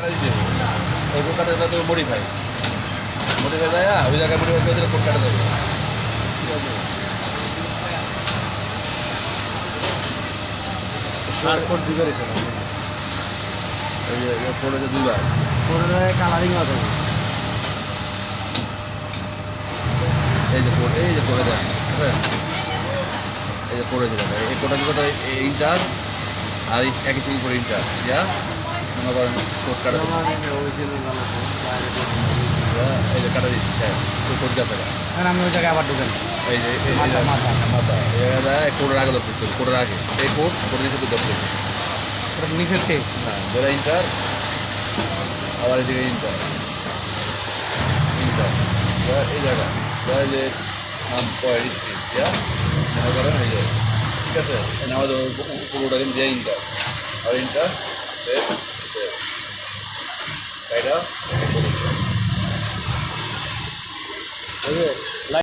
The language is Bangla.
কাটা দিতে হবে ওই কোড কাটা দিলে তো মডিফাই দেয় ওই জায়গায় মডিফাই করে দিলে কোড কাটা দেবে ঠিক আছে আর কোড দিবে রেখে এই যে কোডেছে দুইবার কোডে কালারিং আছে এই যে করে দেয় হ্যাঁ এই যে করে দিলাম এই কোডটা কি ইন্টার আর একই সিং করে ইন্টার ইয়া মনে করেন কোড কাটা এই যে কাটা দিচ্ছি হ্যাঁ কোড কাটা আমি ওই জায়গায় আবার ঢুকেন এই যে মাথা এই জায়গায় কোডের আগে ধরতেছে কোডের আগে এই কোড নিচে ধরতেছে নিচের টেক হ্যাঁ ধরে ইন্টার আবার এদিকে ইন্টার এই জায়গা এই যে নাম পয়েন্ট স্ক্রিন ইয়া মনে করেন এই যে ঠিক আছে আমাদের পুরোটা কিন্তু দিয়ে ইন্টার আর ইন্টার এটা